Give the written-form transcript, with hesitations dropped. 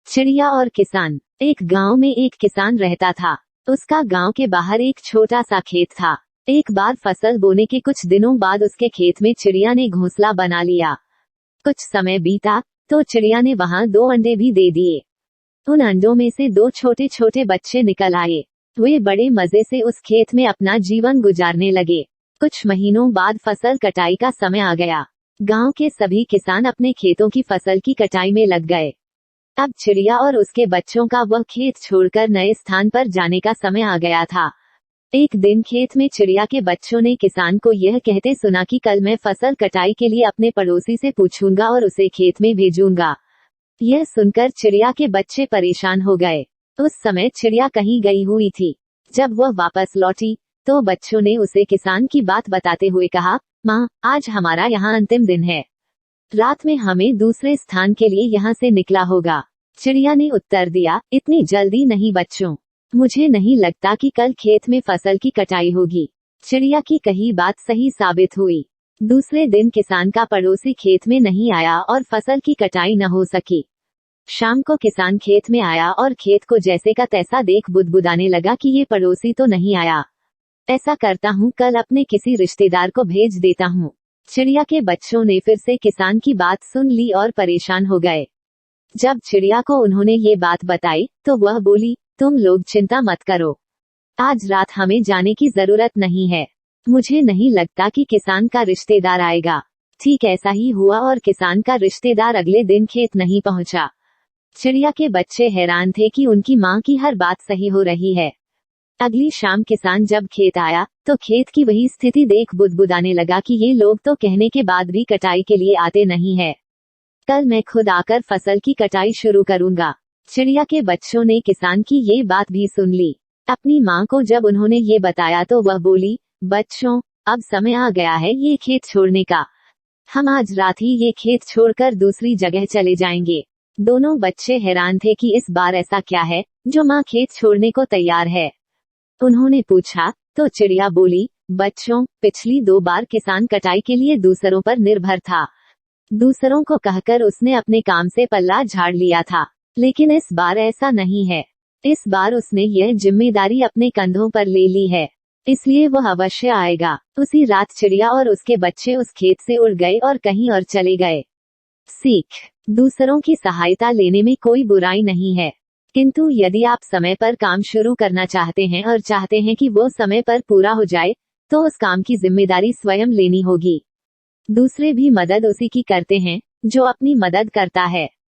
चिड़िया और किसान। एक गांव में एक किसान रहता था। उसका गांव के बाहर एक छोटा सा खेत था। एक बार फसल बोने के कुछ दिनों बाद उसके खेत में चिड़िया ने घोंसला बना लिया। कुछ समय बीता तो चिड़िया ने वहां 2 अंडे भी दे दिए। उन अंडों में से 2 छोटे छोटे बच्चे निकल आए। वे बड़े मजे से उस खेत में अपना जीवन गुजारने लगे। कुछ महीनों बाद फसल कटाई का समय आ गया। गांव के सभी किसान अपने खेतों की फसल की कटाई में लग गए। अब चिड़िया और उसके बच्चों का वह खेत छोड़कर नए स्थान पर जाने का समय आ गया था। एक दिन खेत में चिड़िया के बच्चों ने किसान को यह कहते सुना कि कल मैं फसल कटाई के लिए अपने पड़ोसी से पूछूंगा और उसे खेत में भेजूंगा। यह सुनकर चिड़िया के बच्चे परेशान हो गए। उस समय चिड़िया कहीं गई हुई थी। जब वह वापस लौटी तो बच्चों ने उसे किसान की बात बताते हुए कहा, माँ, आज हमारा यहाँ अंतिम दिन है। रात में हमें दूसरे स्थान के लिए यहाँ से निकला होगा। चिड़िया ने उत्तर दिया, इतनी जल्दी नहीं बच्चों, मुझे नहीं लगता कि कल खेत में फसल की कटाई होगी। चिड़िया की कही बात सही साबित हुई। दूसरे दिन किसान का पड़ोसी खेत में नहीं आया और फसल की कटाई न हो सकी। शाम को किसान खेत में आया और खेत को जैसे का तैसा देख बुदबुदाने लगा कि ये पड़ोसी तो नहीं आया। ऐसा करता हूँ, कल अपने किसी रिश्तेदार को भेज देता हूँ। चिड़िया के बच्चों ने फिर से किसान की बात सुन ली और परेशान हो गए। जब चिड़िया को उन्होंने ये बात बताई तो वह बोली, तुम लोग चिंता मत करो, आज रात हमें जाने की जरूरत नहीं है। मुझे नहीं लगता कि किसान का रिश्तेदार आएगा। ठीक ऐसा ही हुआ और किसान का रिश्तेदार अगले दिन खेत नहीं पहुंचा। चिड़िया के बच्चे हैरान थे कि उनकी माँ की हर बात सही हो रही है। अगली शाम किसान जब खेत आया तो खेत की वही स्थिति देख बुदबुदाने लगा कि ये लोग तो कहने के बाद भी कटाई के लिए आते नहीं है। कल मैं खुद आकर फसल की कटाई शुरू करूंगा। चिड़िया के बच्चों ने किसान की ये बात भी सुन ली। अपनी माँ को जब उन्होंने ये बताया तो वह बोली, बच्चों, अब समय आ गया है ये खेत छोड़ने का। हम आज रात ही ये खेत छोड़कर दूसरी जगह चले जाएंगे। दोनों बच्चे हैरान थे कि इस बार ऐसा क्या है जो माँ खेत छोड़ने को तैयार है। उन्होंने पूछा तो चिड़िया बोली, बच्चों, पिछली 2 बार किसान कटाई के लिए दूसरों पर निर्भर था। दूसरों को कहकर उसने अपने काम से पल्ला झाड़ लिया था, लेकिन इस बार ऐसा नहीं है। इस बार उसने यह जिम्मेदारी अपने कंधों पर ले ली है, इसलिए वह अवश्य आएगा। उसी रात चिड़िया और उसके बच्चे उस खेत से उड़ गए और कहीं और चले गए। सीख, दूसरों की सहायता लेने में कोई बुराई नहीं है, किंतु यदि आप समय पर काम शुरू करना चाहते हैं और चाहते हैं कि वो समय पर पूरा हो जाए तो उस काम की जिम्मेदारी स्वयं लेनी होगी। दूसरे भी मदद उसी की करते हैं जो अपनी मदद करता है।